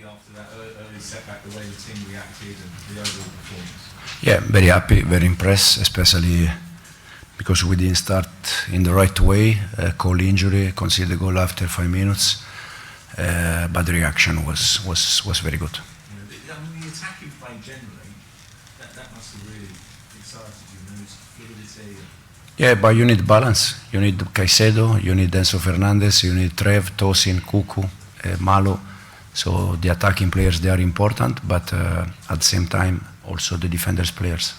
after that early setback, the way the team reacted and the overall performance? Yeah, very happy, very impressed, especially because we didn't start in the right way. Cole injury, conceded the goal after 5 minutes, but the reaction was very good. Yeah, I mean, the attacking play generally, that must have really excited you. There's fluidity. Yeah, but you need balance. You need Caicedo, you need Enzo Fernandez, you need Trev, Tosin, Kuku, Malo. So the attacking players, they are important, but at the same time, also the defenders players.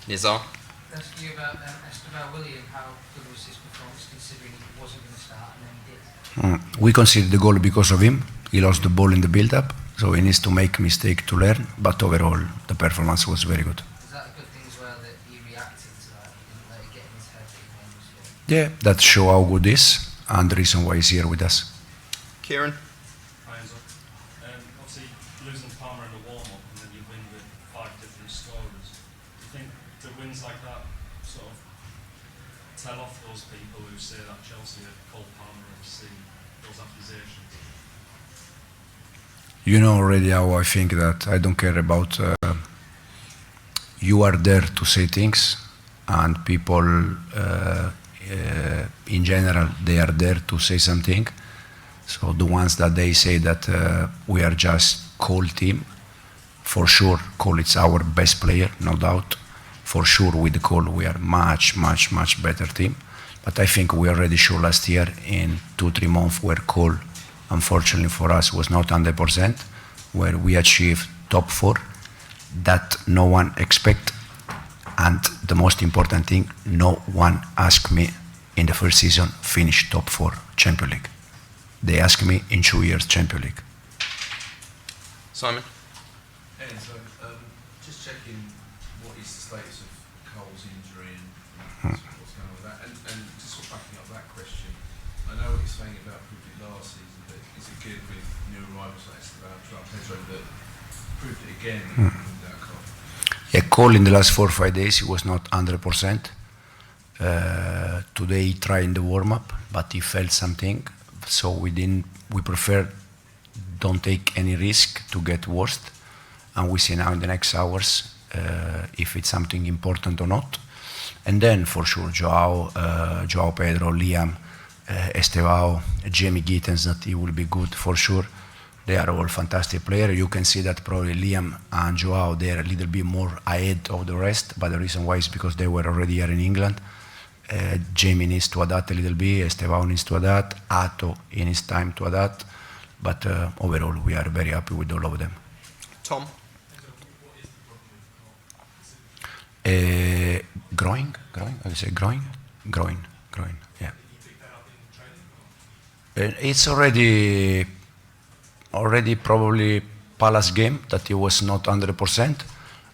Nizar? Ask you about Estevao Willian. How good was his performance considering he wasn't going to start and then he did? We conceded the goal because of him. He lost the ball in the build-up, so he needs to make mistake to learn, but overall the performance was very good. Is that a good thing as well that he reacted to that? He didn't let it get in his head that he made a mistake? Yeah, that show how good he is and the reason why he's here with us. Kieran? Hi, Enzo. Obviously, losing Palmer in the warm-up and then you win with 5 different scorers. Do you think the wins like that sort of tell off those people who say that Chelsea had called Palmer and see those accusations? You know already how I think that I don't care about you are there to say things and people in general they are there to say something. So the ones that they say that we are just Cole team, for sure Cole is our best player, no doubt. For sure with Cole we are much better team. But I think we already showed last year in 2-3 months where Cole, unfortunately for us, was not 100%, where we achieved top 4, that no one expect. And the most important thing, no one asked me in the first season finish top 4 Champions League. They asked me in 2 years Champions League. Simon? And so, just checking what is the status of Cole's injury and what's going on with that. And just sort of backing up that question, I know what you're saying about proved it last season, but is it good with new arrivals like Estevao, Joao Pedro that proved it again without Cole? Yeah, Cole in the last 4 or 5 days he was not 100%. Today he tried in the warm-up, but he felt something. So we prefer don't take any risk to get worse, and we see now in the next hours if it's something important or not. And then for sure Joao Pedro, Liam, Estevao, Jamie Gittens, that he will be good for sure. They are all fantastic players. You can see that probably Liam and Joao, they are a little bit more ahead of the rest, but the reason why is because they were already here in England. Jamie needs to adapt a little bit, Estevao needs to adapt, Ato in his time to adapt, but overall we are very happy with all of them. Tom? Groin, I say groin, yeah. It's already probably Palace game that he was not 100%.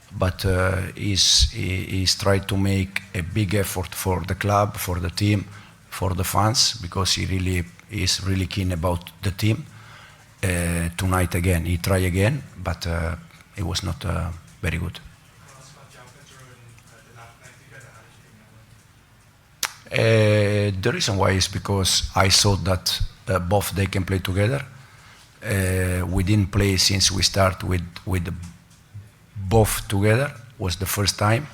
But he's tried to make a big effort for the club, for the team, for the fans, because he really is really keen about the team. Tonight again, he tried again, but it was not very good. The reason why is because I thought that both they can play together. We didn't play since we start with both together, was the first time,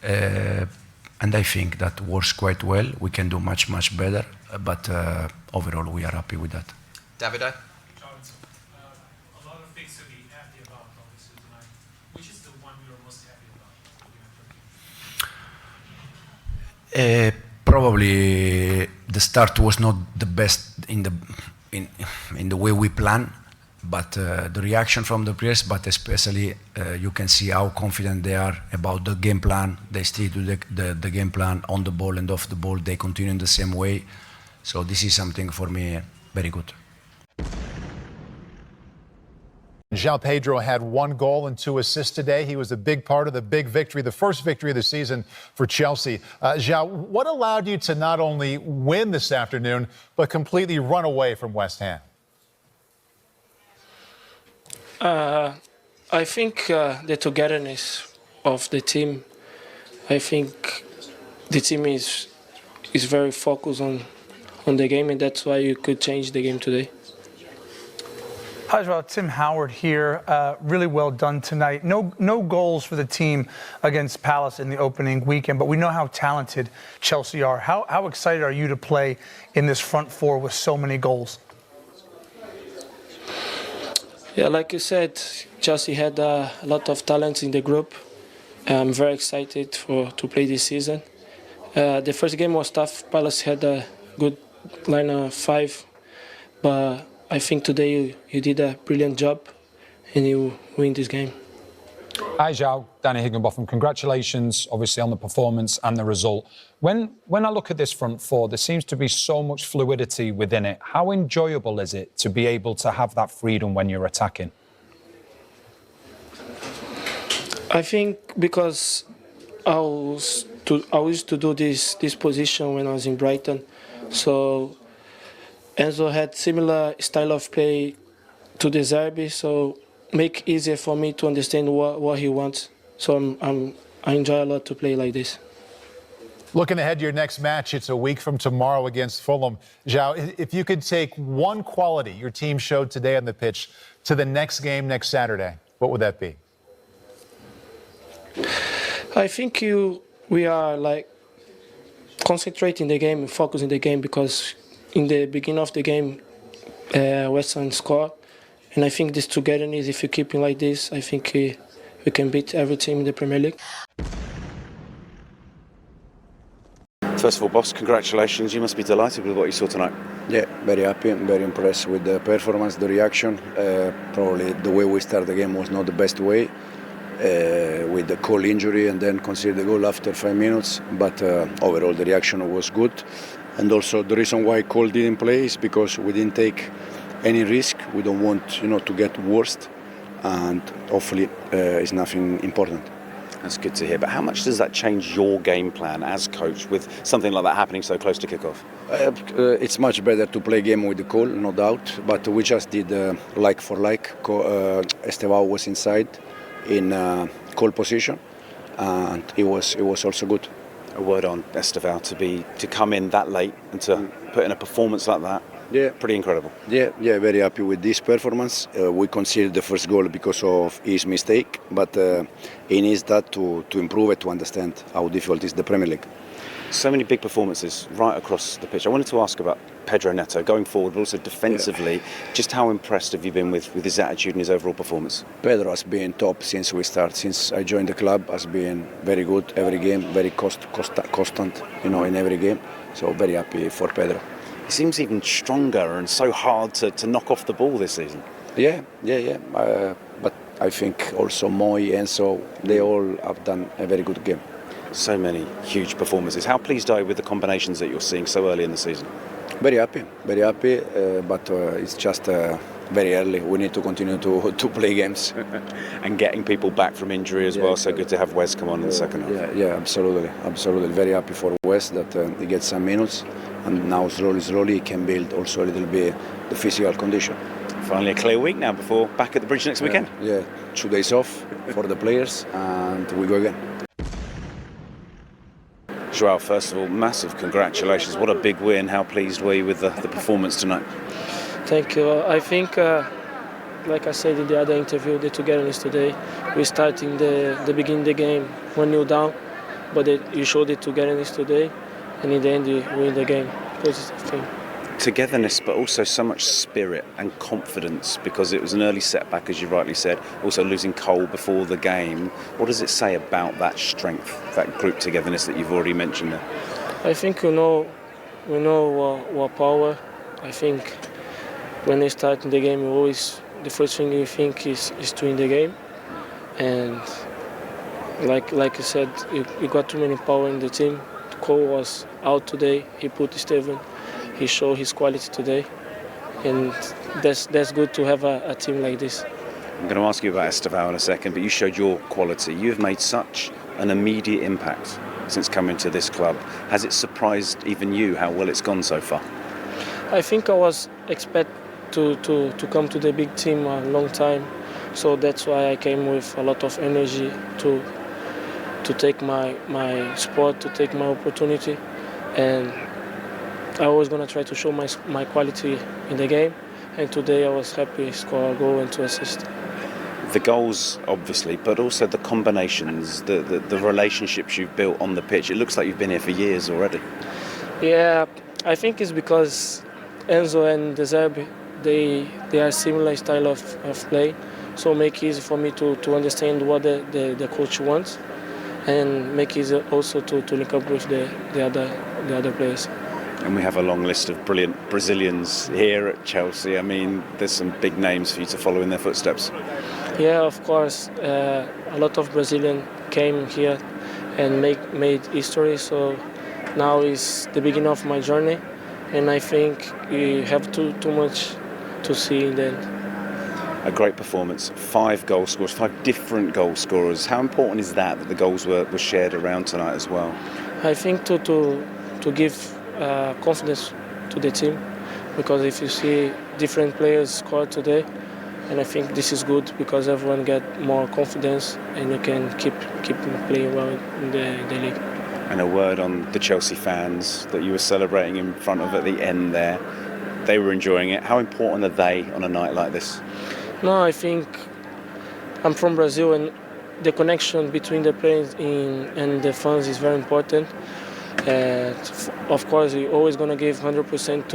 and I think that works quite well. We can do much better, but overall we are happy with that. Davide? A lot of things to be happy about obviously tonight. Which is the one you're most happy about? Probably the start was not the best in the way we plan. But the reaction from the players, but especially you can see how confident they are about the game plan. They stick to the game plan on the ball and off the ball. They continue in the same way. So this is something for me very good. Joao Pedro had 1 goal and 2 assists today. He was a big part of the big victory, the first victory of the season for Chelsea. Joao, what allowed you to not only win this afternoon, but completely run away from West Ham? I think the togetherness of the team. I think the team is very focused on the game, and that's why you could change the game today. Hi, Joao. Tim Howard here. Really well done tonight. No goals for the team against Palace in the opening weekend, but we know how talented Chelsea are. How excited are you to play in this front four with so many goals? Yeah, like you said, Chelsea had a lot of talents in the group. I'm very excited to play this season. The first game was tough. Palace had a good line of 5, but I think today you did a brilliant job and you win this game. Hi, Joao. Danny Higginbotham. Congratulations, obviously, on the performance and the result. When I look at this front four, there seems to be so much fluidity within it. How enjoyable is it to be able to have that freedom when you're attacking? I think because I used to do this position when I was in Brighton, so Enzo had similar style of play to De Zerbi, so make easier for me to understand what he wants. So I enjoy a lot to play like this. Looking ahead to your next match, it's a week from tomorrow against Fulham. Joao, if you could take one quality your team showed today on the pitch to the next game next Saturday, what would that be? I think we are like concentrating the game and focusing the game, because in the beginning of the game, West Ham scored, and I think this togetherness, if you keep it like this, I think we can beat every team in the Premier League. First of all, boss, congratulations. You must be delighted with what you saw tonight. Yeah, very happy and very impressed with the performance, the reaction. Probably the way we started the game was not the best way, with the Cole injury and then conceded the goal after 5 minutes. But overall, the reaction was good. And also the reason why Cole didn't play is because we didn't take any risk. We don't want, to get worse, and hopefully it's nothing important. That's good to hear. But how much does that change your game plan as coach with something like that happening so close to kick-off? It's much better to play game with the Cole, no doubt. But we just did like for like. Estevao was inside in Cole position, and it was also good. A word on Estevao to come in that late and to put in a performance like that. Yeah, pretty incredible. Yeah, very happy with this performance. We conceded the first goal because of his mistake, but he needs that to improve it, to understand how difficult is the Premier League. So many big performances right across the pitch. I wanted to ask about Pedro Neto going forward, but also defensively. Just how impressed have you been with his attitude and his overall performance? Pedro has been top since we started. Since I joined the club, has been very good every game, very constant, in every game. So very happy for Pedro. He seems even stronger and so hard to knock off the ball this season. Yeah. But I think also Moy, Enzo, they all have done a very good game. So many huge performances. How pleased are you with the combinations that you're seeing so early in the season? Very happy, but it's just very early. We need to continue to play games. And getting people back from injury as well, so good to have Wes come on in the second half. Yeah, absolutely. Very happy for Wes that he gets some minutes, and now slowly he can build also a little bit the physical condition. Finally a clear week now before back at the bridge next weekend. Yeah, 2 days off for the players, and we go again. Joao, first of all, massive congratulations. What a big win. How pleased were you with the performance tonight? Thank you. I think, like I said in the other interview, the togetherness today, we starting the beginning of the game 1-0 down, but you showed the togetherness today, and in the end you win the game. Positive thing. Togetherness, but also so much spirit and confidence, because it was an early setback, as you rightly said, also losing Cole before the game. What does it say about that strength, that group togetherness that you've already mentioned there? I think we know what power. I think when they start in the game, the first thing you think is to win the game. And like you said, you got too many power in the team. Cole was out today, he put Estevao. He showed his quality today, and that's good to have a team like this. I'm going to ask you about Estevao in a second, but you showed your quality. You've made such an immediate impact since coming to this club. Has it surprised even you how well it's gone so far? I think I was expect to come to the big team a long time, so that's why I came with a lot of energy to take my spot, to take my opportunity, and I was going to try to show my quality in the game, and today I was happy to score a goal and 2 assists. The goals, obviously, but also the combinations, the relationships you've built on the pitch. It looks like you've been here for years already. Yeah, I think it's because Enzo and De Zerbi, they are similar style of play, so make it easy for me to understand what the coach wants, and make it easy also to link up with the other players. And we have a long list of brilliant Brazilians here at Chelsea. I mean, there's some big names for you to follow in their footsteps. Yeah, of course. A lot of Brazilians came here and made history. So now is the beginning of my journey, and I think we have too much to see in the end. A great performance. 5 goal scorers, 5 different goal scorers. How important is that the goals were shared around tonight as well? I think to give confidence to the team, because if you see different players score today, and I think this is good because everyone get more confidence and you can keep playing well in the league. And a word on the Chelsea fans that you were celebrating in front of at the end there. They were enjoying it. How important are they on a night like this? No, I think I'm from Brazil, and the connection between the players and the fans is very important. Of course, we're always going to give 100%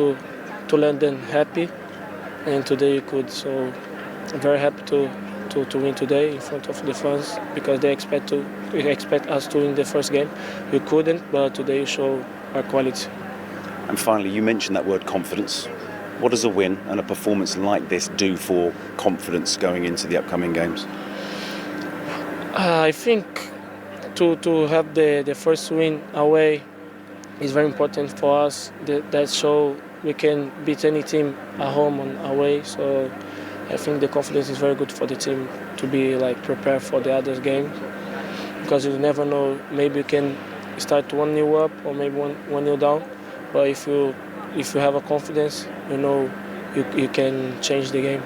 to let them happy, and today you could. So I'm very happy to win today in front of the fans, because they expect us to win the first game. We couldn't, but today you show our quality. And finally, you mentioned that word confidence. What does a win and a performance like this do for confidence going into the upcoming games? I think to have the first win away is very important for us. That show we can beat any team at home and away. So I think the confidence is very good for the team to be prepared for the other game, because you never know. Maybe you can start 1-0 up or maybe 1-0 down. But if you have a confidence, you know you can change the game.